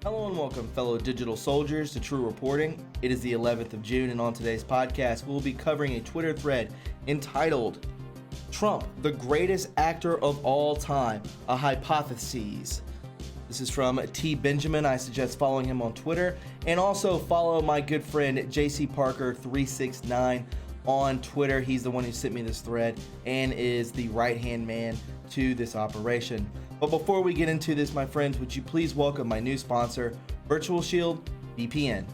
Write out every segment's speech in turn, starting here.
Hello and welcome, fellow digital soldiers, to True Reporting. It is the 11th of June, and on today's podcast, we'll be covering a Twitter thread entitled, Trump, the greatest actor of all time, a hypothesis. This is from T. Benjamin. I suggest following him on Twitter, and also follow my good friend JC Parker 369 on Twitter. He's the one who sent me this thread and is the right-hand man to this operation. But before we get into this, my friends, would you please welcome my new sponsor, Virtual Shield VPN.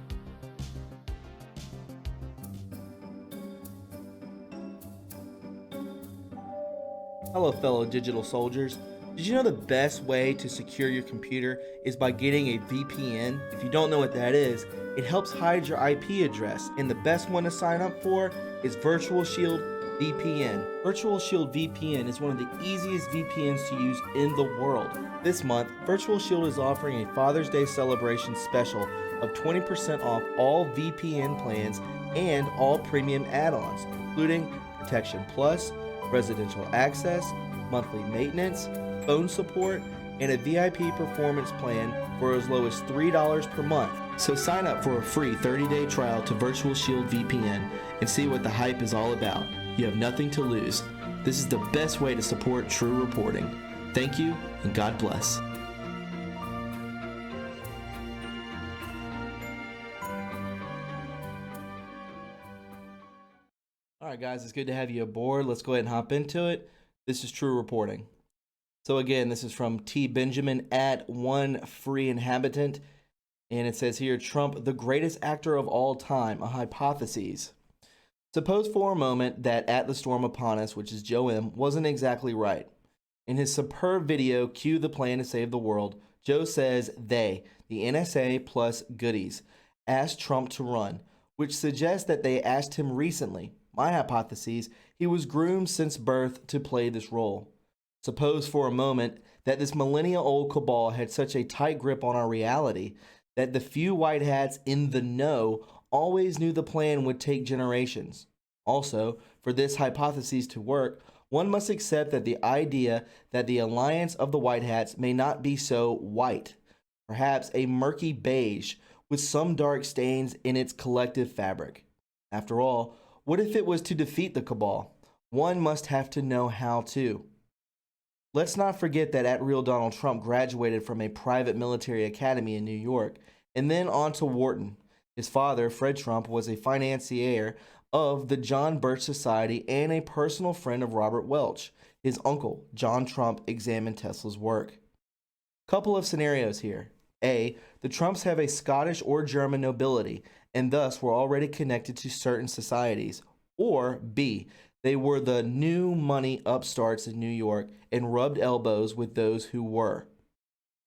Hello, fellow digital soldiers. Did you know the best way to secure your computer is by getting a VPN? If you don't know what that is, it helps hide your IP address, and the best one to sign up for is Virtual Shield VPN. Virtual Shield VPN is one of the easiest VPNs to use in the world. This month, Virtual Shield is offering a Father's Day celebration special of 20% off all VPN plans and all premium add-ons, including Protection Plus, residential access, monthly maintenance, phone support, and a VIP performance plan for as low as $3 per month. So sign up for a free 30-day trial to Virtual Shield VPN and see what the hype is all about. You have nothing to lose. This is the best way to support True Reporting. Thank you, and God bless. All right, guys, it's good to have you aboard. Let's go ahead and hop into it. This is True Reporting. So again, this is from T. Benjamin at One Free Inhabitant. And it says here, Trump, the greatest actor of all time, a hypothesis. Suppose for a moment that At the Storm Upon Us, which is Joe M., wasn't exactly right. In his superb video, Cue the Plan to Save the World, Joe says they, the NSA plus goodies, asked Trump to run, which suggests that they asked him recently. My hypothesis, he was groomed since birth to play this role. Suppose for a moment that this millennia-old cabal had such a tight grip on our reality that the few white hats in the know always knew the plan would take generations. Also, for this hypothesis to work, one must accept that the idea that the alliance of the white hats may not be so white, perhaps a murky beige with some dark stains in its collective fabric. After all, what if it was to defeat the cabal? One must have to know how to. Let's not forget that at Real Donald Trump graduated from a private military academy in New York and then on to Wharton. His father, Fred Trump, was a financier of the John Birch Society and a personal friend of Robert Welch. His uncle, John Trump, examined Tesla's work. Couple of scenarios here. A, the Trumps have a Scottish or German nobility and thus were already connected to certain societies. Or B, they were the new money upstarts in New York and rubbed elbows with those who were.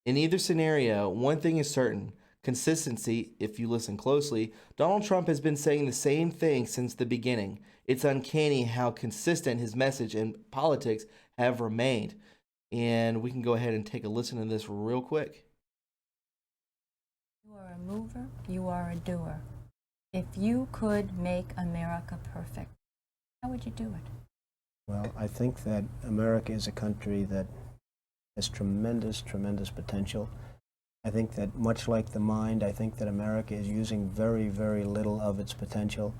In either scenario, one thing is certain. Consistency, if you listen closely, Donald Trump has been saying the same thing since the beginning. It's uncanny how consistent his message and politics have remained. And we can go ahead and take a listen to this real quick. You are a mover, you are a doer. If you could make America perfect, how would you do it? Well, I think that America is a country that has tremendous, tremendous potential. I think that much like the mind, I think that America is using very, very little of its potential.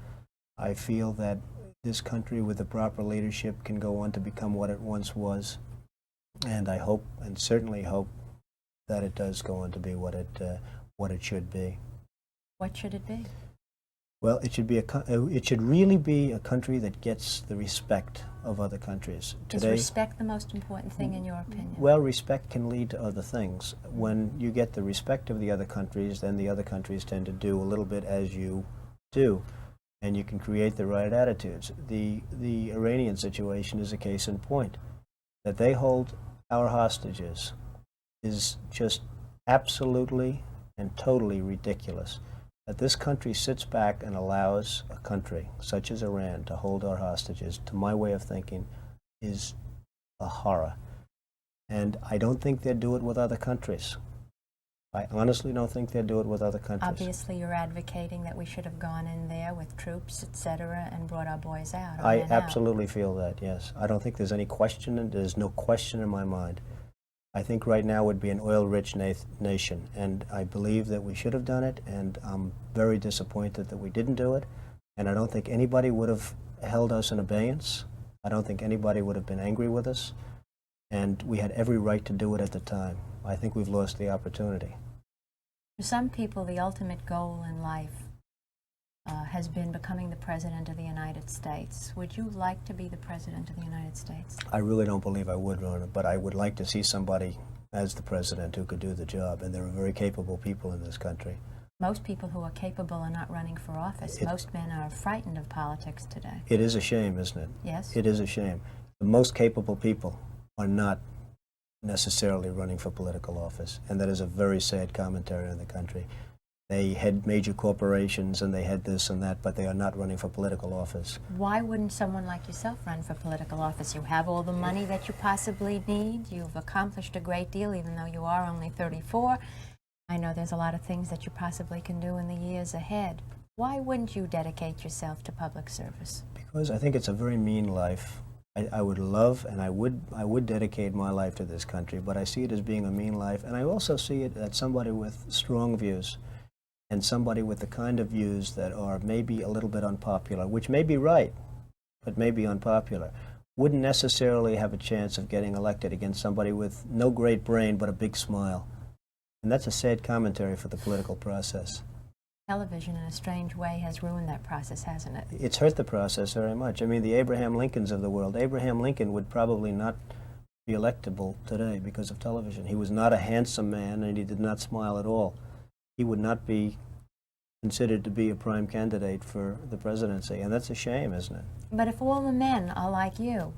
I feel that this country with the proper leadership can go on to become what it once was. And I hope, and certainly hope, that it does go on to be what it should be. What should it be? Well, it should really be a country that gets the respect of other countries. Is respect the most important thing in your opinion? Well, respect can lead to other things. When you get the respect of the other countries, then the other countries tend to do a little bit as you do, and you can create the right attitudes. The Iranian situation is a case in point. That they hold our hostages is just absolutely and totally ridiculous. That this country sits back and allows a country such as Iran to hold our hostages, to my way of thinking, is a horror. And I don't think they'd do it with other countries. I honestly don't think they'd do it with other countries. Obviously, you're advocating that we should have gone in there with troops, etc., and brought our boys out. I absolutely feel that, yes. I don't think there's any question, and there's no question in my mind. I think right now would be an oil-rich nation, and I believe that we should have done it, and I'm very disappointed that we didn't do it, and I don't think anybody would have held us in abeyance. I don't think anybody would have been angry with us, and we had every right to do it at the time. I think we've lost the opportunity. For some people, the ultimate goal in life has been becoming the President of the United States. Would you like to be the President of the United States? I really don't believe I would run it, but I would like to see somebody as the president who could do the job, and there are very capable people in this country. Most people who are capable are not running for office. Most men are frightened of politics today. It is a shame, isn't it? Yes. It is a shame. The most capable people are not necessarily running for political office, and that is a very sad commentary on the country. They had major corporations and they had this and that, but they are not running for political office. Why wouldn't someone like yourself run for political office? You have all the money that you possibly need. You've accomplished a great deal, even though you are only 34. I know there's a lot of things that you possibly can do in the years ahead. Why wouldn't you dedicate yourself to public service? Because I think it's a very mean life. I would love and I would dedicate my life to this country, but I see it as being a mean life, and I also see it as somebody with strong views, and somebody with the kind of views that are maybe a little bit unpopular, which may be right, but may be unpopular, wouldn't necessarily have a chance of getting elected against somebody with no great brain but a big smile. And that's a sad commentary for the political process. Television, in a strange way, has ruined that process, hasn't it? It's hurt the process very much. I mean, the Abraham Lincolns of the world, Abraham Lincoln would probably not be electable today because of television. He was not a handsome man, and he did not smile at all. He would not be considered to be a prime candidate for the presidency, and that's a shame, isn't it? But if all the men are like you,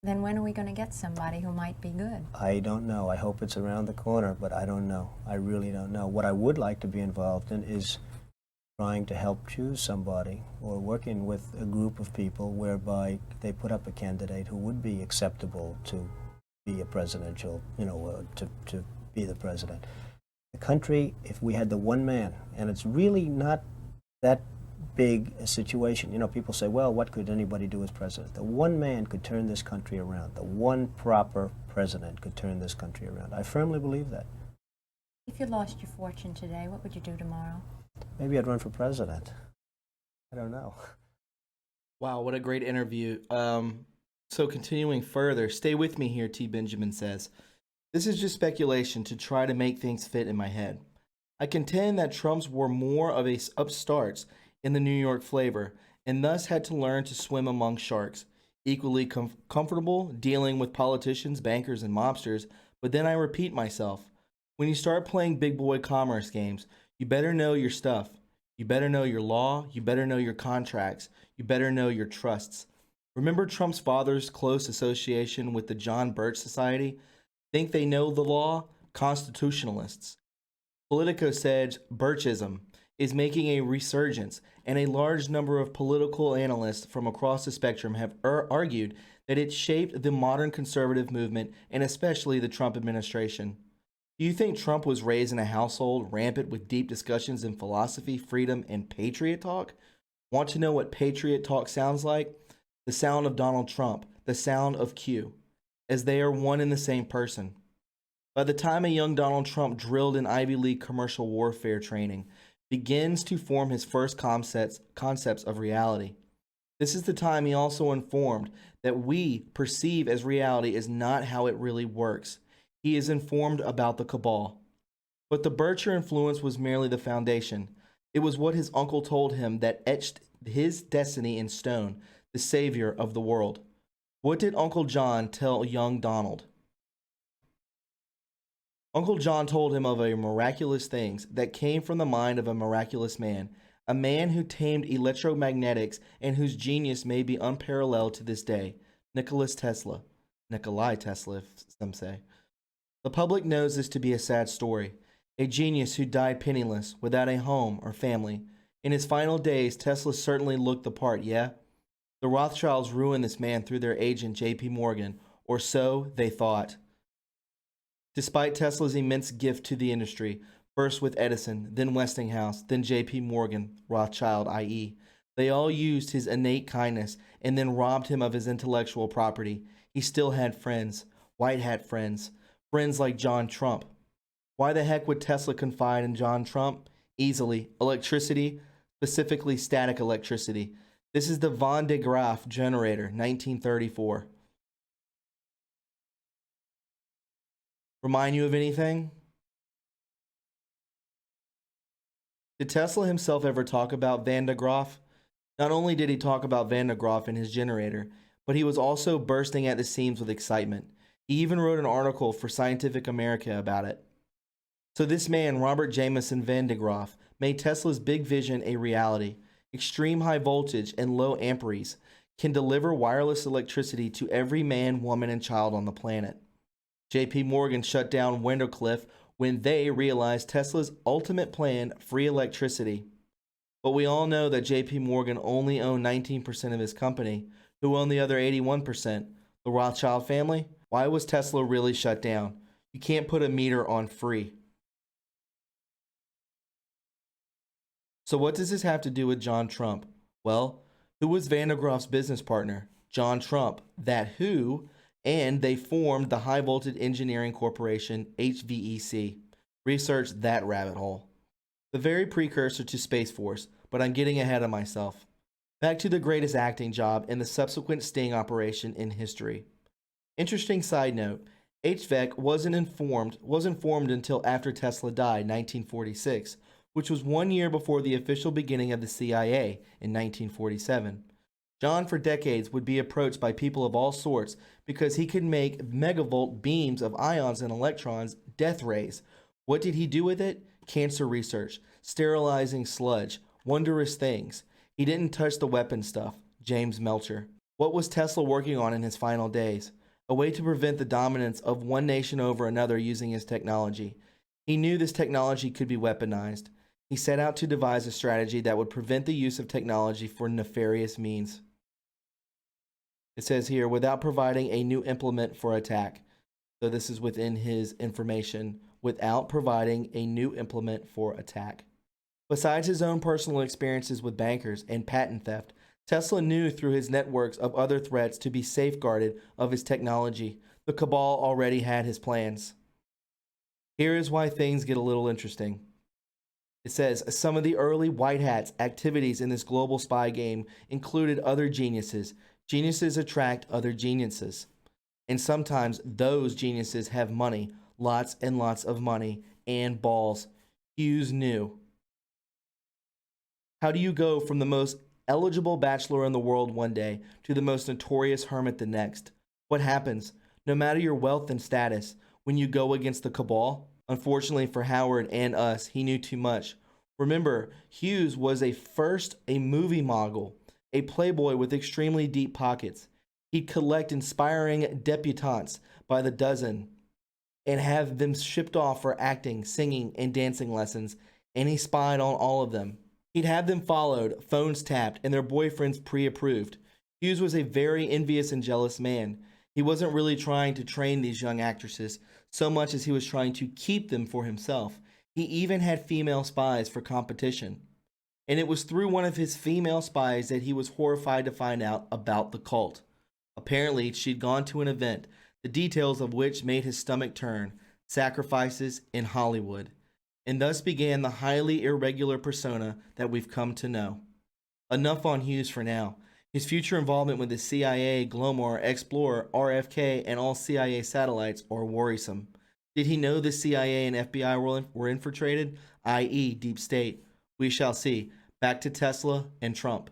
then when are we going to get somebody who might be good? I don't know. I hope it's around the corner, but I don't know. I really don't know. What I would like to be involved in is trying to help choose somebody, or working with a group of people whereby they put up a candidate who would be acceptable to be a presidential, to be the president. The country, if we had the one man, and it's really not that big a situation. You know, people say, well, what could anybody do as president? The one man could turn this country around. The one proper president could turn this country around. I firmly believe that. If you lost your fortune today, what would you do tomorrow? Maybe I'd run for president. I don't know. Wow, what a great interview. So continuing further, stay with me here, T. Benjamin says. This is just speculation to try to make things fit in my head. I contend that Trump's were more of a upstarts in the New York flavor, and thus had to learn to swim among sharks, equally comfortable dealing with politicians, bankers, and mobsters. But then I repeat myself. When you start playing big boy commerce games, you better know your stuff. You better know your law. You better know your contracts. You better know your trusts. Remember Trump's father's close association with the John Birch Society? Think they know the law? Constitutionalists. Politico said Birchism is making a resurgence, and a large number of political analysts from across the spectrum have argued that it shaped the modern conservative movement, and especially the Trump administration. Do you think Trump was raised in a household rampant with deep discussions in philosophy, freedom, and patriot talk? Want to know what patriot talk sounds like? The sound of Donald Trump, the sound of Q, as they are one and the same person. By the time a young Donald Trump, drilled in Ivy League commercial warfare training, begins to form his first concepts of reality, this is the time he also informed that we perceive as reality is not how it really works. He is informed about the cabal. But the Bircher influence was merely the foundation. It was what his uncle told him that etched his destiny in stone, the savior of the world. What did Uncle John tell young Donald? Uncle John told him of a miraculous things that came from the mind of a miraculous man, a man who tamed electromagnetics and whose genius may be unparalleled to this day, Nikolai Tesla, if some say. The public knows this to be a sad story, a genius who died penniless, without a home or family. In his final days, Tesla certainly looked the part, yeah? The Rothschilds ruined this man through their agent J.P. Morgan, or so they thought. Despite Tesla's immense gift to the industry, first with Edison, then Westinghouse, then J.P. Morgan, Rothschild, i.e., they all used his innate kindness and then robbed him of his intellectual property. He still had friends, white hat friends, Friends like John Trump. Why the heck would Tesla confide in John Trump? Easily. Electricity, specifically static electricity. This is the Van de Graaff generator, 1934. Remind you of anything? Did Tesla himself ever talk about Van de Graaff? Not only did he talk about Van de Graaff and his generator, but he was also bursting at the seams with excitement. He even wrote an article for Scientific America about it. So this man, Robert Jameson Van de Graaff, made Tesla's big vision a reality. Extreme high voltage and low amperes can deliver wireless electricity to every man, woman, and child on the planet. J.P. Morgan shut down Windowcliff when they realized Tesla's ultimate plan, free electricity. But we all know that J.P. Morgan only owned 19% of his company. Who owned the other 81%? The Rothschild family? Why was Tesla really shut down? You can't put a meter on free. So what does this have to do with John Trump? Well, who was Van de Graaff's business partner? John Trump. That who, and they formed the High Voltage Engineering Corporation, HVEC. Research that rabbit hole. The very precursor to Space Force, but I'm getting ahead of myself. Back to the greatest acting job and the subsequent sting operation in history. Interesting side note, HVEC wasn't formed until after Tesla died, 1946, which was 1 year before the official beginning of the CIA in 1947. John, for decades, would be approached by people of all sorts because he could make megavolt beams of ions and electrons, death rays. What did he do with it? Cancer research, sterilizing sludge, wondrous things. He didn't touch the weapon stuff. James Melcher. What was Tesla working on in his final days? A way to prevent the dominance of one nation over another using his technology. He knew this technology could be weaponized. He set out to devise a strategy that would prevent the use of technology for nefarious means. It says here, without providing a new implement for attack. So this is within his information. Without providing a new implement for attack. Besides his own personal experiences with bankers and patent theft, Tesla knew through his networks of other threats to be safeguarded of his technology. The cabal already had his plans. Here is why things get a little interesting. It says, some of the early white hats activities in this global spy game included other geniuses. Geniuses attract other geniuses. And sometimes those geniuses have money, lots and lots of money, and balls. Hughes knew. How do you go from the most eligible bachelor in the world one day to the most notorious hermit the next? What happens, no matter your wealth and status, when you go against the cabal? Unfortunately for Howard and us, he knew too much. Remember, Hughes was a movie mogul, a playboy with extremely deep pockets. He'd collect inspiring debutantes by the dozen and have them shipped off for acting, singing, and dancing lessons, and he spied on all of them. He'd have them followed, phones tapped, and their boyfriends pre-approved. Hughes was a very envious and jealous man. He wasn't really trying to train these young actresses so much as he was trying to keep them for himself. He even had female spies for competition. And it was through one of his female spies that he was horrified to find out about the cult. Apparently, she'd gone to an event, the details of which made his stomach turn, sacrifices in Hollywood. And thus began the highly irregular persona that we've come to know. Enough on Hughes for now. His future involvement with the CIA, Glomar, Explorer, RFK, and all CIA satellites are worrisome. Did he know the CIA and FBI were infiltrated, i.e. deep state? We shall see. Back to Tesla and Trump.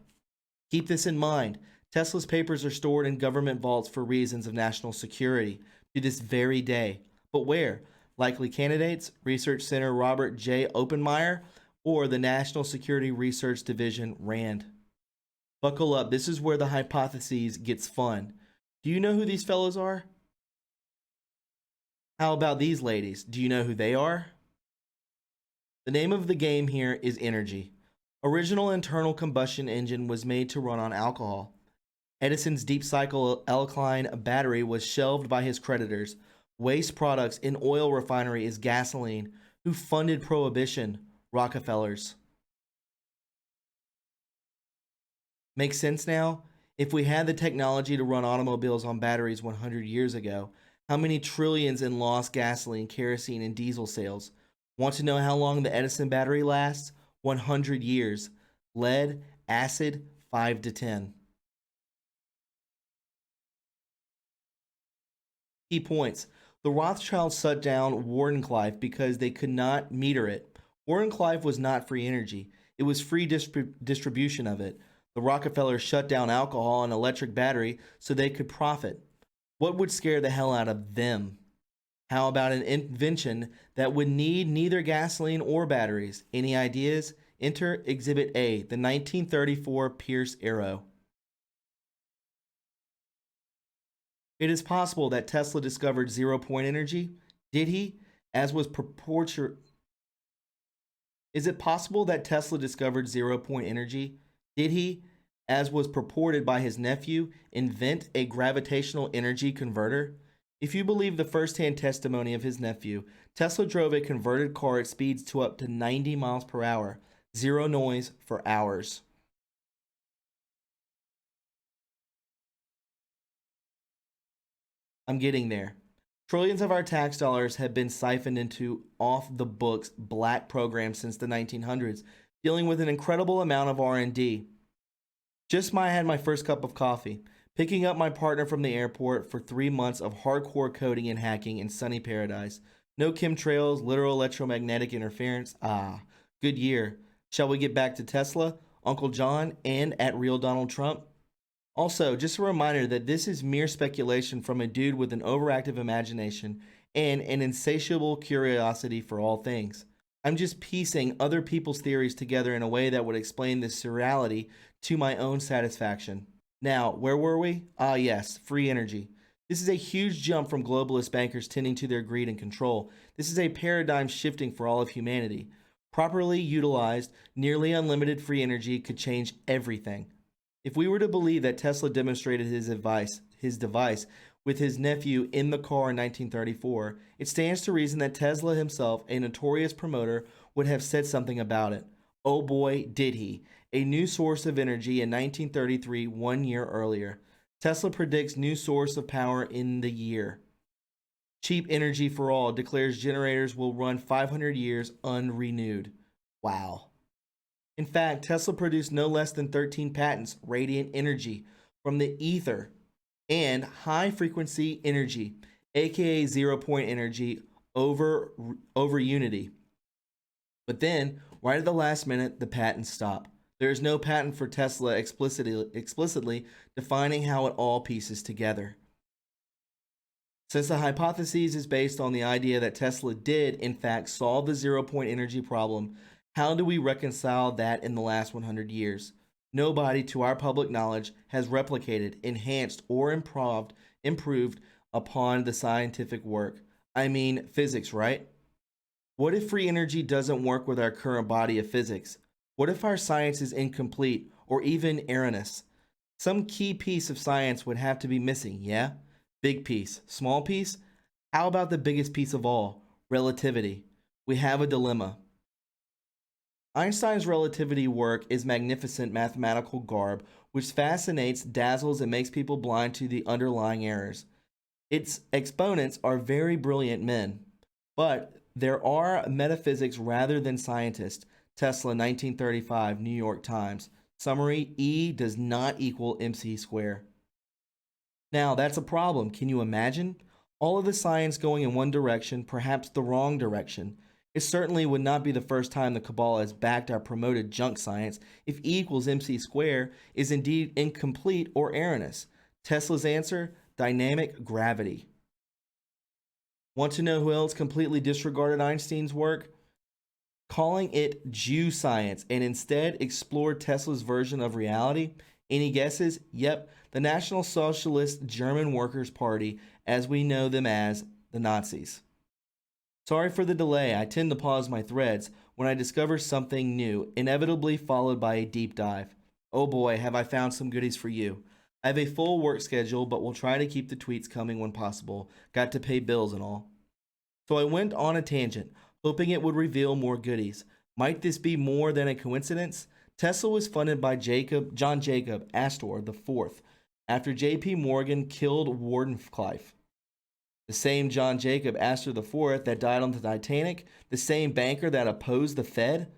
Keep this in mind. Tesla's papers are stored in government vaults for reasons of national security to this very day. But where? Likely candidates, Research Center Robert J. Oppenheimer, or the National Security Research Division, RAND. Buckle up, this is where the hypotheses gets fun. Do you know who these fellows are? How about these ladies? Do you know who they are? The name of the game here is energy. Original internal combustion engine was made to run on alcohol. Edison's deep cycle alkaline battery was shelved by his creditors. Waste products in oil refinery is gasoline. Who funded prohibition? Rockefellers. Makes sense now? If we had the technology to run automobiles on batteries 100 years ago, How many trillions in lost gasoline, kerosene, and diesel sales? Want to know how long the Edison battery lasts? 100 years. Lead, acid, 5 to 10. Key points. The Rothschilds shut down Wardenclyffe because they could not meter it. Wardenclyffe was not free energy. It was free distribution of it. The Rockefellers shut down alcohol and electric battery so they could profit. What would scare the hell out of them? How about an invention that would need neither gasoline or batteries? Any ideas? Enter Exhibit A, the 1934 Pierce Arrow. It is possible that Tesla discovered zero-point energy. Did he? As was purported. Is it possible that Tesla discovered zero-point energy? Did he, as was purported by his nephew, invent a gravitational energy converter? If you believe the first-hand testimony of his nephew, Tesla drove a converted car at speeds to up to 90 miles per hour, zero noise for hours. I'm getting there. Trillions of our tax dollars have been siphoned into off-the-books black programs since the 1900s, dealing with an incredible amount of R&D. Just had my first cup of coffee, picking up my partner from the airport for 3 months of hardcore coding and hacking in sunny paradise. No chemtrails, literal electromagnetic interference. Ah, good year. Shall we get back to Tesla, Uncle John, and at Real Donald Trump? Also, just a reminder that this is mere speculation from a dude with an overactive imagination and an insatiable curiosity for all things. I'm just piecing other people's theories together in a way that would explain this surreality to my own satisfaction. Now, where were we? Ah, yes, free energy. This is a huge jump from globalist bankers tending to their greed and control. This is a paradigm shifting for all of humanity. Properly utilized, nearly unlimited free energy could change everything. If we were to believe that Tesla demonstrated his device with his nephew in the car in 1934, it stands to reason that Tesla himself, a notorious promoter, would have said something about it. Oh boy, did he. A new source of energy in 1933, 1 year earlier. Tesla predicts new source of power in the year. Cheap energy for all, declares generators will run 500 years unrenewed. Wow. In fact, Tesla produced no less than 13 patents, radiant energy, from the ether, and high-frequency energy, aka zero-point energy, over unity. But then, right at the last minute, the patents stop. There is no patent for Tesla explicitly defining how it all pieces together. Since the hypothesis is based on the idea that Tesla did, in fact, solve the zero-point energy problem, how do we reconcile that in the last 100 years? Nobody, to our public knowledge, has replicated, enhanced, or improved upon the scientific work. I mean, physics, right? What if free energy doesn't work with our current body of physics? What if our science is incomplete or even erroneous? Some key piece of science would have to be missing, yeah? Big piece. Small piece? How about the biggest piece of all? Relativity. We have a dilemma. Einstein's relativity work is magnificent mathematical garb which fascinates, dazzles, and makes people blind to the underlying errors. Its exponents are very brilliant men, but there are metaphysics rather than scientists. Tesla, 1935, New York Times. Summary: E does not equal MC square. Now, that's a problem. Can you imagine? All of the science going in one direction, perhaps the wrong direction. It certainly would not be the first time the cabal has backed our promoted junk science if E equals MC square is indeed incomplete or erroneous. Tesla's answer? Dynamic gravity. Want to know who else completely disregarded Einstein's work? Calling it Jew science and instead explored Tesla's version of reality? Any guesses? Yep, the National Socialist German Workers' Party, as we know them as the Nazis. Sorry for the delay. I tend to pause my threads when I discover something new, inevitably followed by a deep dive. Oh boy, have I found some goodies for you. I have a full work schedule, but will try to keep the tweets coming when possible. Got to pay bills and all. So I went on a tangent, hoping it would reveal more goodies. Might this be more than a coincidence? Tesla was funded by John Jacob Astor IV after J.P. Morgan killed Wardenclyffe. The same John Jacob Astor IV that died on the Titanic, the same banker that opposed the Fed.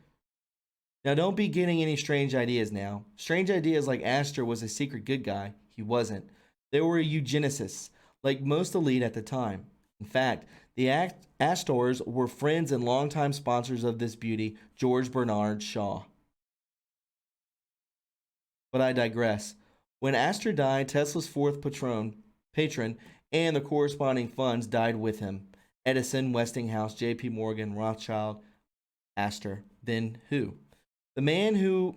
Now, don't be getting any strange ideas now. Strange ideas like Astor was a secret good guy. He wasn't. They were eugenicists, like most elite at the time. In fact, the Astors were friends and longtime sponsors of this beauty, George Bernard Shaw. But I digress. When Astor died, Tesla's fourth patron and the corresponding funds died with him. Edison, Westinghouse, J.P. Morgan, Rothschild, Astor. Then who? The man who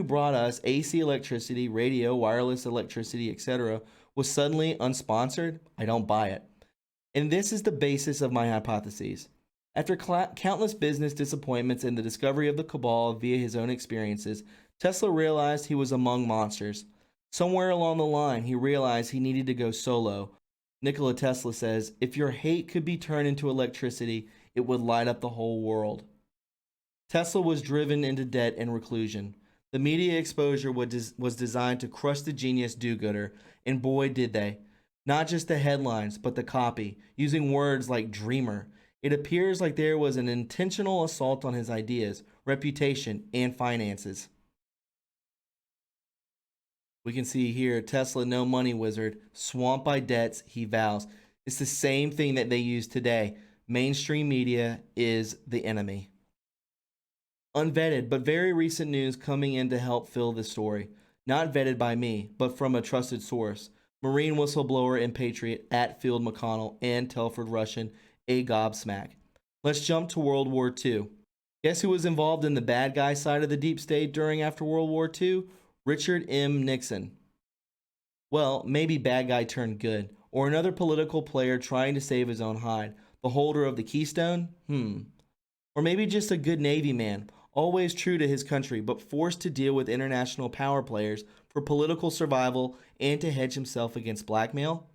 brought us AC electricity, radio, wireless electricity, etc., was suddenly unsponsored? I don't buy it. And this is the basis of my hypotheses. After countless business disappointments and the discovery of the cabal via his own experiences, Tesla realized he was among monsters. Somewhere along the line, he realized he needed to go solo. Nikola Tesla says, "If your hate could be turned into electricity, it would light up the whole world." Tesla was driven into debt and reclusion. The media exposure was designed to crush the genius do-gooder, and boy did they. Not just the headlines, but the copy, using words like dreamer. It appears like there was an intentional assault on his ideas, reputation, and finances. We can see here, Tesla, no money wizard, swamped by debts, he vows. It's the same thing that they use today. Mainstream media is the enemy. Unvetted, but very recent news coming in to help fill the story. Not vetted by me, but from a trusted source. Marine whistleblower and patriot at Field McConnell and Telford Russian, a gobsmack. Let's jump to World War II. Guess who was involved in the bad guy side of the deep state during after World War II? Richard M. Nixon. Well, maybe bad guy turned good, or another political player trying to save his own hide. The holder of the Keystone? Or maybe just a good Navy man, always true to his country, but forced to deal with international power players for political survival and to hedge himself against blackmail?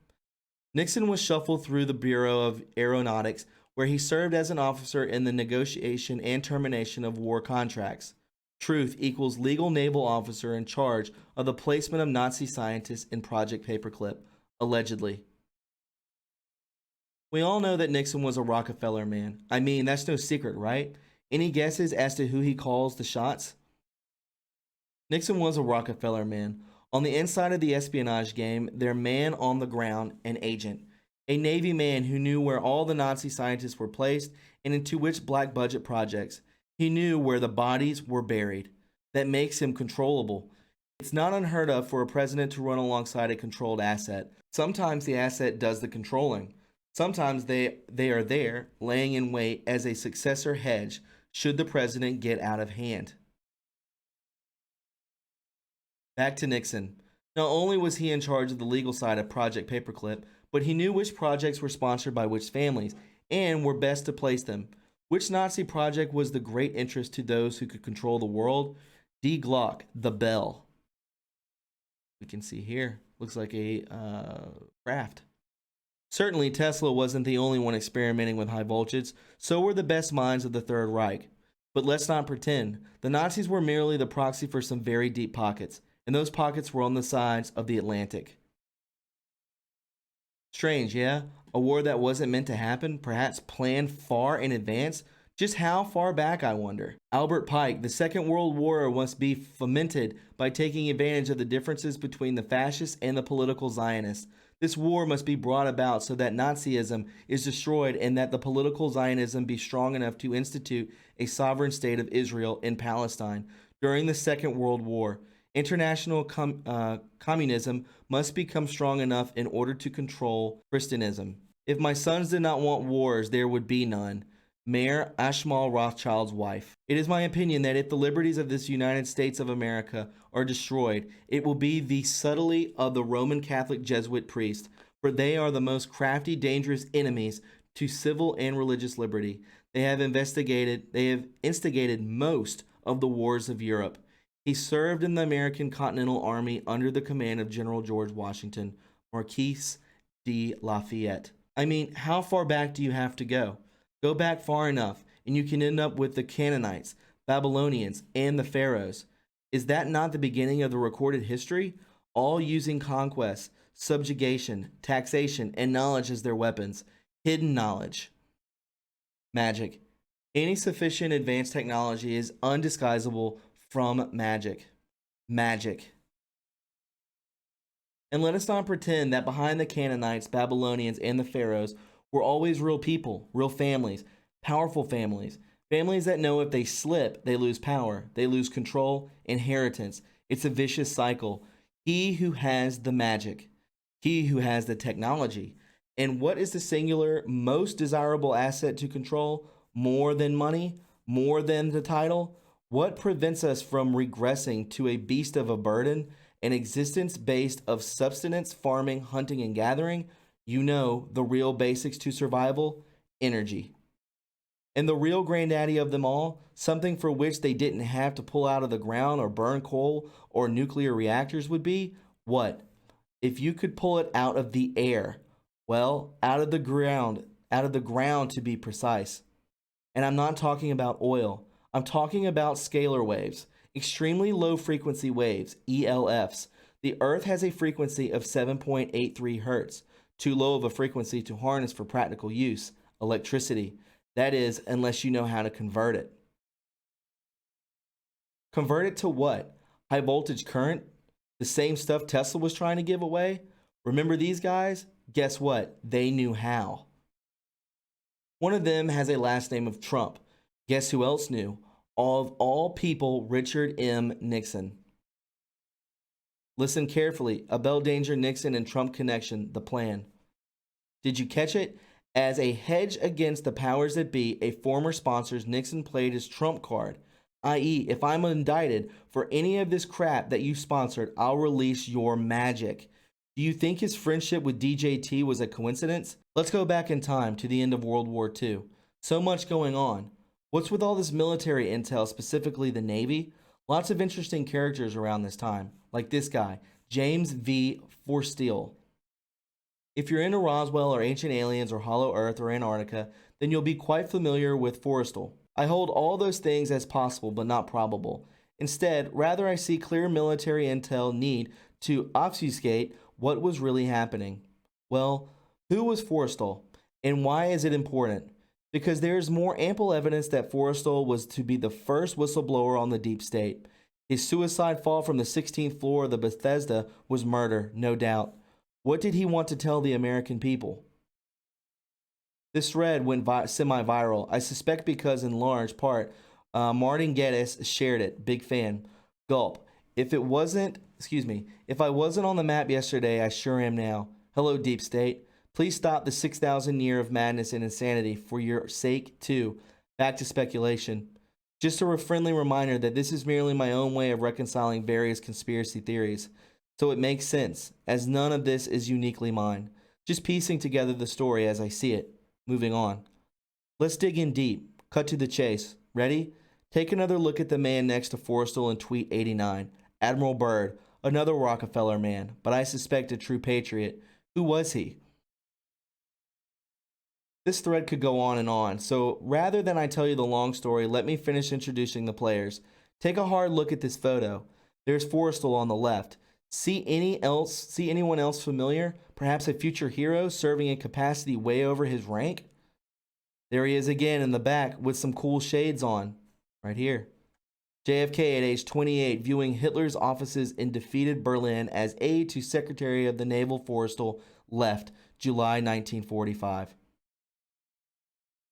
Nixon was shuffled through the Bureau of Aeronautics, where he served as an officer in the negotiation and termination of war contracts. Truth equals legal naval officer in charge of the placement of Nazi scientists in Project Paperclip, allegedly. We all know that Nixon was a Rockefeller man. I mean, that's no secret, right? Any guesses as to who he calls the shots? Nixon was a Rockefeller man. On the inside of the espionage game, their man on the ground, an agent. A Navy man who knew where all the Nazi scientists were placed and into which black budget projects. He knew where the bodies were buried. That makes him controllable. It's not unheard of for a president to run alongside a controlled asset. Sometimes the asset does the controlling. Sometimes they are there, laying in wait as a successor hedge should the president get out of hand. Back to Nixon. Not only was he in charge of the legal side of Project Paperclip, but he knew which projects were sponsored by which families and were best to place them. Which Nazi project was the great interest to those who could control the world? Die Glock, the bell. We can see here. Looks like a craft. Certainly, Tesla wasn't the only one experimenting with high voltage. So were the best minds of the Third Reich. But let's not pretend. The Nazis were merely the proxy for some very deep pockets, and those pockets were on the sides of the Atlantic. Strange, yeah? A war that wasn't meant to happen, perhaps planned far in advance? Just how far back, I wonder? Albert Pike, the Second World War must be fomented by taking advantage of the differences between the fascists and the political Zionists. This war must be brought about so that Nazism is destroyed and that the political Zionism be strong enough to institute a sovereign state of Israel in Palestine. During the Second World War, international communism must become strong enough in order to control Christianism. If my sons did not want wars, there would be none. Mayor Ashmal Rothschild's wife. It is my opinion that if the liberties of this United States of America are destroyed, it will be the subtlety of the Roman Catholic Jesuit priests, for they are the most crafty, dangerous enemies to civil and religious liberty. They have instigated most of the wars of Europe. He served in the American Continental Army under the command of General George Washington, Marquis de Lafayette. I mean, how far back do you have to go? Go back far enough, and you can end up with the Canaanites, Babylonians, and the Pharaohs. Is that not the beginning of the recorded history? All using conquest, subjugation, taxation, and knowledge as their weapons. Hidden knowledge. Magic. Any sufficient advanced technology is undisguisable from magic. Magic. And let us not pretend that behind the Canaanites, Babylonians, and the Pharaohs were always real people, real families, powerful families. Families that know if they slip, they lose power, they lose control, inheritance. It's a vicious cycle. He who has the magic, he who has the technology. And what is the singular most desirable asset to control? More than money? More than the title? What prevents us from regressing to a beast of a burden, an existence based of subsistence, farming, hunting, and gathering? You know, the real basics to survival: energy. And the real granddaddy of them all, something for which they didn't have to pull out of the ground or burn coal or nuclear reactors, would be what? If you could pull it out of the air, well, out of the ground to be precise. And I'm not talking about oil. I'm talking about scalar waves, extremely low frequency waves, ELFs. The Earth has a frequency of 7.83 hertz, too low of a frequency to harness for practical use, electricity. That is, unless you know how to convert it. Convert it to what? High voltage current? The same stuff Tesla was trying to give away? Remember these guys? Guess what? They knew how. One of them has a last name of Trump. Guess who else knew? Of all people, Richard M. Nixon. Listen carefully. Abel Danger, Nixon, and Trump connection, the plan. Did you catch it? As a hedge against the powers that be, a former sponsor's Nixon played his Trump card, i.e., if I'm indicted for any of this crap that you sponsored, I'll release your magic. Do you think his friendship with DJT was a coincidence? Let's go back in time to the end of World War II. So much going on. What's with all this military intel, specifically the Navy? Lots of interesting characters around this time, like this guy, James V. Forrestal. If you're into Roswell or Ancient Aliens or Hollow Earth or Antarctica, then you'll be quite familiar with Forrestal. I hold all those things as possible but not probable. Instead, rather I see clear military intel need to obfuscate what was really happening. Well, who was Forrestal, and why is it important? Because there is more ample evidence that Forrestal was to be the first whistleblower on the deep state. His suicide fall from the 16th floor of the Bethesda was murder, no doubt. What did he want to tell the American people? This thread went semi-viral, I suspect because in large part, Martin Geddes shared it. Big fan. Gulp. If I wasn't on the map yesterday, I sure am now. Hello, Deep State. Please stop the 6,000 year of madness and insanity for your sake, too. Back to speculation. Just a friendly reminder that this is merely my own way of reconciling various conspiracy theories. So it makes sense, as none of this is uniquely mine. Just piecing together the story as I see it. Moving on. Let's dig in deep. Cut to the chase. Ready? Take another look at the man next to Forrestal in tweet 89. Admiral Byrd, another Rockefeller man, but I suspect a true patriot. Who was he? This thread could go on, so rather than I tell you the long story, let me finish introducing the players. Take a hard look at this photo. There's Forrestal on the left. See anyone else familiar? Perhaps a future hero serving in capacity way over his rank? There he is again in the back with some cool shades on. Right here. JFK at age 28 viewing Hitler's offices in defeated Berlin as aide to Secretary of the Naval Forrestal left, July 1945.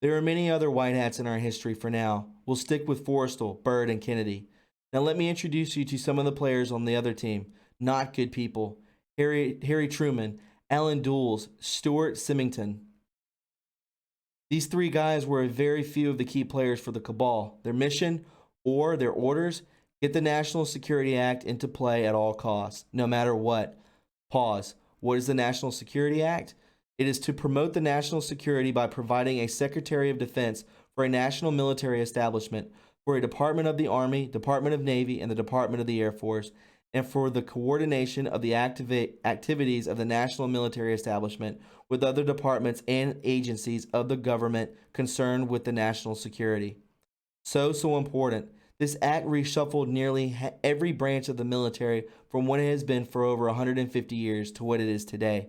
There are many other white hats in our history for now. We'll stick with Forrestal, Byrd, and Kennedy. Now let me introduce you to some of the players on the other team. Not good people. Harry Truman, Alan Dulles, Stuart Symington. These three guys were a very few of the key players for the cabal. Their mission, or their orders, get the National Security Act into play at all costs, no matter what. Pause. What is the National Security Act? It is to promote the national security by providing a Secretary of Defense for a national military establishment, for a Department of the Army, Department of Navy, and the Department of the Air Force, and for the coordination of the activities of the national military establishment with other departments and agencies of the government concerned with the national security. So important. This act reshuffled nearly every branch of the military from what it has been for over 150 years to what it is today.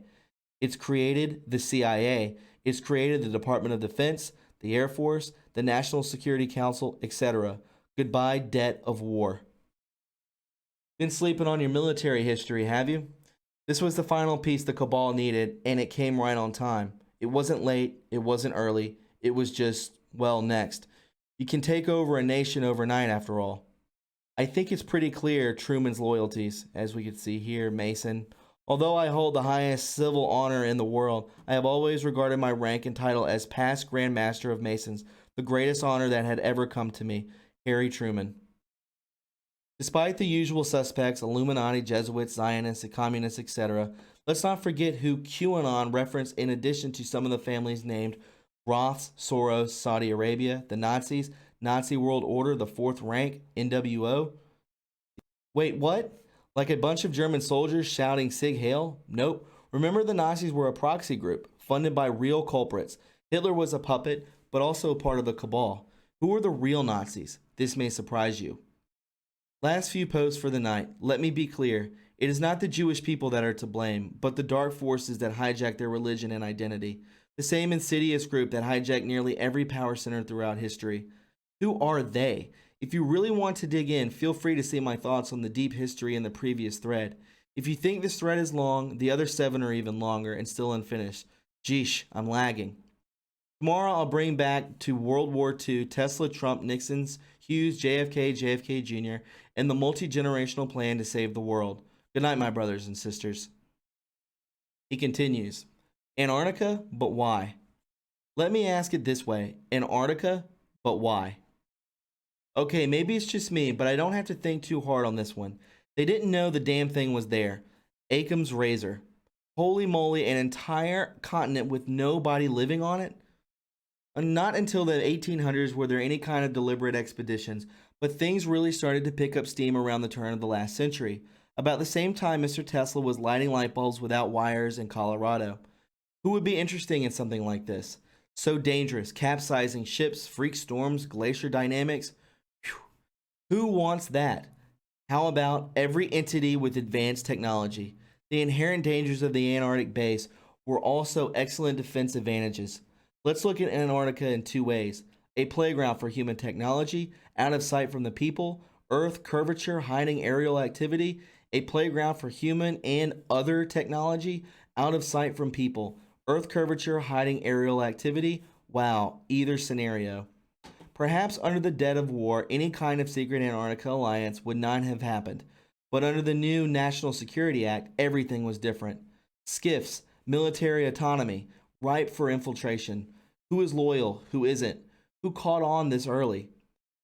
It's created the CIA, it's created the Department of Defense, the Air Force, the National Security Council, etc. Goodbye, debt of war. Been sleeping on your military history, have you? This was the final piece the cabal needed, and it came right on time. It wasn't late, it wasn't early, it was just, well, next. You can take over a nation overnight, after all. I think it's pretty clear Truman's loyalties, as we can see here, Mason. Although I hold the highest civil honor in the world, I have always regarded my rank and title as past Grand Master of Masons, the greatest honor that had ever come to me, Harry Truman. Despite the usual suspects, Illuminati, Jesuits, Zionists, Communists, etc., let's not forget who QAnon referenced in addition to some of the families named Roths, Soros, Saudi Arabia, the Nazis, Nazi World Order, the Fourth Rank, NWO. Wait, what? Like a bunch of German soldiers shouting Sig Heil? Nope. Remember, the Nazis were a proxy group, funded by real culprits. Hitler was a puppet, but also a part of the cabal. Who were the real Nazis? This may surprise you. Last few posts for the night. Let me be clear. It is not the Jewish people that are to blame, but the dark forces that hijack their religion and identity. The same insidious group that hijacked nearly every power center throughout history. Who are they? If you really want to dig in, feel free to see my thoughts on the deep history in the previous thread. If you think this thread is long, the other 7 are even longer and still unfinished. Jeesh, I'm lagging. Tomorrow I'll bring back to World War II, Tesla, Trump, Nixon's, Hughes, JFK Jr., and the multi-generational plan to save the world. Good night, my brothers and sisters. He continues, Antarctica, but why? Let me ask it this way, Antarctica, but why? Okay, maybe it's just me, but I don't have to think too hard on this one. They didn't know the damn thing was there. Occam's razor. Holy moly, an entire continent with nobody living on it? Not until the 1800s were there any kind of deliberate expeditions, but things really started to pick up steam around the turn of the last century. About the same time Mr. Tesla was lighting light bulbs without wires in Colorado. Who would be interested in something like this? So dangerous, capsizing ships, freak storms, glacier dynamics. Whew. Who wants that? How about every entity with advanced technology? The inherent dangers of the Antarctic base were also excellent defense advantages. Let's look at Antarctica in 2 ways. A playground for human technology, out of sight from the people, Earth curvature hiding aerial activity, a playground for human and other technology, out of sight from people, Earth curvature hiding aerial activity. Wow, either scenario. Perhaps under the dead of war, any kind of secret Antarctica alliance would not have happened. But under the new National Security Act, everything was different. Skiffs, military autonomy, ripe for infiltration. Who is loyal? Who isn't? Who caught on this early?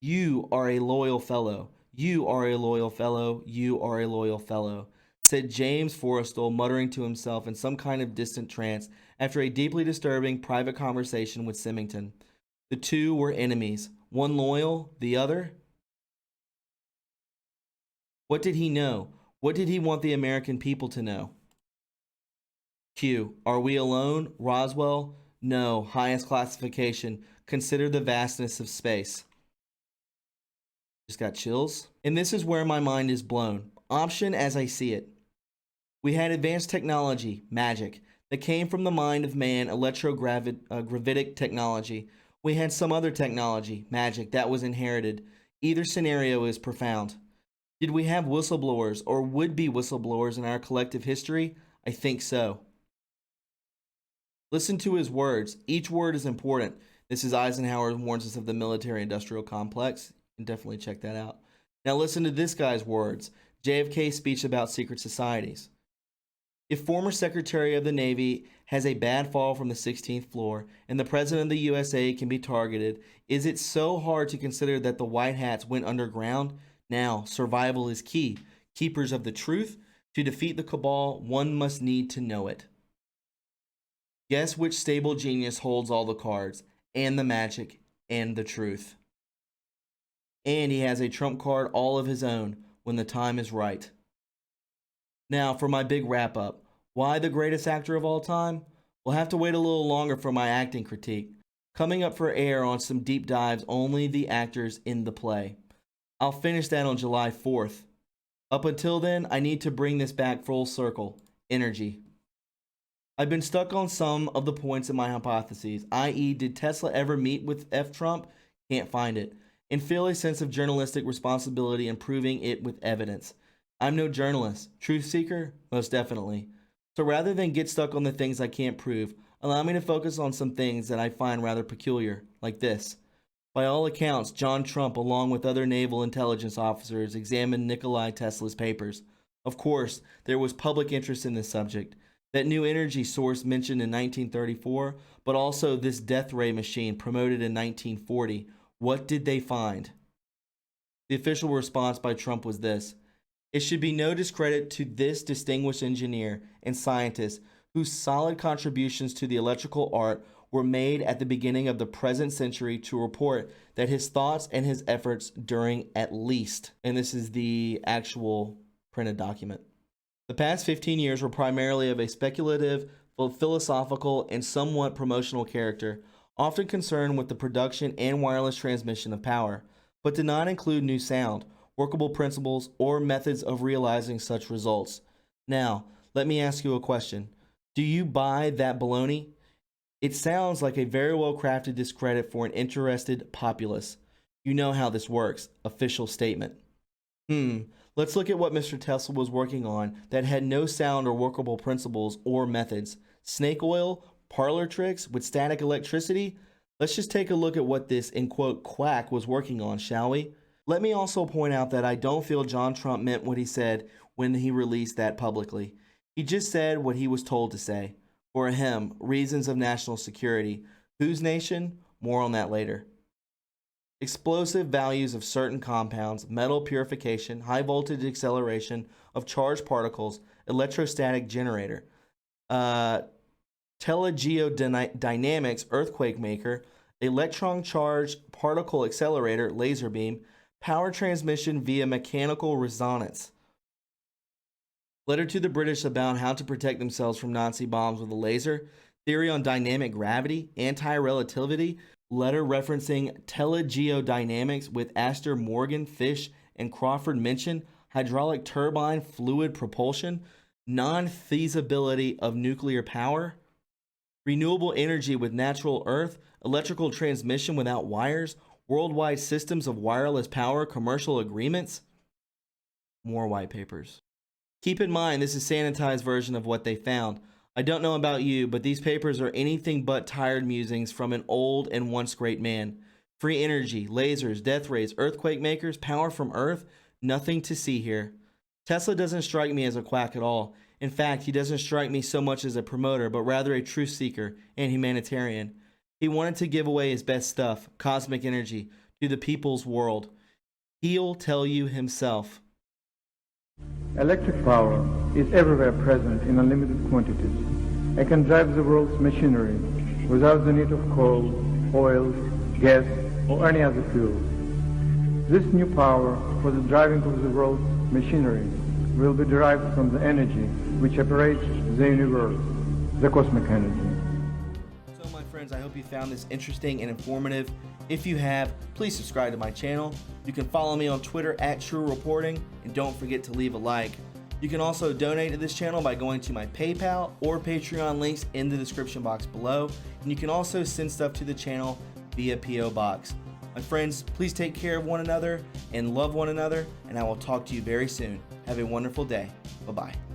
You are a loyal fellow. You are a loyal fellow. You are a loyal fellow, said James Forrestal, muttering to himself in some kind of distant trance after a deeply disturbing private conversation with Symington. The two were enemies. One loyal, the other? What did he know? What did he want the American people to know? Q. Are we alone? Roswell? No. Highest classification. Consider the vastness of space. Just got chills. And this is where my mind is blown. Option as I see it. We had advanced technology, magic, that came from the mind of man, electrogravitic technology. We had some other technology, magic, that was inherited. Either scenario is profound. Did we have whistleblowers or would-be whistleblowers in our collective history? I think so. Listen to his words. Each word is important. This is Eisenhower warns us of the military-industrial complex. You can definitely check that out. Now listen to this guy's words. JFK's speech about secret societies. If former Secretary of the Navy has a bad fall from the 16th floor and the President of the USA can be targeted, is it so hard to consider that the White Hats went underground? Now, survival is key. Keepers of the truth. To defeat the cabal, one must need to know it. Guess which stable genius holds all the cards, and the magic, and the truth. And he has a trump card all of his own when the time is right. Now for my big wrap up. Why the greatest actor of all time? We'll have to wait a little longer for my acting critique. Coming up for air on some deep dives, only the actors in the play. I'll finish that on July 4th. Up until then, I need to bring this back full circle. Energy. I've been stuck on some of the points in my hypotheses, i.e. did Tesla ever meet with F. Trump? Can't find it. And feel a sense of journalistic responsibility in proving it with evidence. I'm no journalist. Truth seeker? Most definitely. So rather than get stuck on the things I can't prove, allow me to focus on some things that I find rather peculiar, like this. By all accounts, John Trump, along with other naval intelligence officers, examined Nikola Tesla's papers. Of course, there was public interest in this subject. That new energy source mentioned in 1934, but also this death ray machine promoted in 1940. What did they find? The official response by Trump was this. It should be no discredit to this distinguished engineer and scientist whose solid contributions to the electrical art were made at the beginning of the present century to report that his thoughts and his efforts during at least, and this is the actual printed document. The past 15 years were primarily of a speculative, philosophical, and somewhat promotional character, often concerned with the production and wireless transmission of power, but did not include new sound, workable principles, or methods of realizing such results. Now, let me ask you a question. Do you buy that baloney? It sounds like a very well crafted discredit for an interested populace. You know how this works. Official statement. Let's look at what Mr. Tesla was working on that had no sound or workable principles or methods. Snake oil? Parlor tricks? With static electricity? Let's just take a look at what this, in quote, quack was working on, shall we? Let me also point out that I don't feel John Trump meant what he said when he released that publicly. He just said what he was told to say. For him, reasons of national security. Whose nation? More on that later. Explosive values of certain compounds, metal purification, high voltage acceleration of charged particles, electrostatic generator, telegeodynamics earthquake maker, electron charged particle accelerator laser beam, power transmission via mechanical resonance. Letter to the British about how to protect themselves from Nazi bombs with a laser, theory on dynamic gravity, anti-relativity, letter referencing telegeodynamics with Astor Morgan, Fish, and Crawford mention, hydraulic turbine fluid propulsion, non-feasibility of nuclear power, renewable energy with natural earth, electrical transmission without wires, worldwide systems of wireless power, commercial agreements. More white papers. Keep in mind, this is a sanitized version of what they found. I don't know about you, but these papers are anything but tired musings from an old and once great man. Free energy, lasers, death rays, earthquake makers, power from Earth, nothing to see here. Tesla doesn't strike me as a quack at all. In fact, he doesn't strike me so much as a promoter, but rather a truth seeker and humanitarian. He wanted to give away his best stuff, cosmic energy, to the people's world. He'll tell you himself. Electric power is everywhere present in unlimited quantities and can drive the world's machinery without the need of coal, oil, gas, or any other fuel. This new power for the driving of the world's machinery will be derived from the energy which operates the universe, the cosmic energy. So my friends, I hope you found this interesting and informative. If you have, please subscribe to my channel. You can follow me on Twitter at TRUreporting, and don't forget to leave a like. You can also donate to this channel by going to my PayPal or Patreon links in the description box below, and you can also send stuff to the channel via P.O. Box. My friends, please take care of one another and love one another, and I will talk to you very soon. Have a wonderful day. Bye-bye.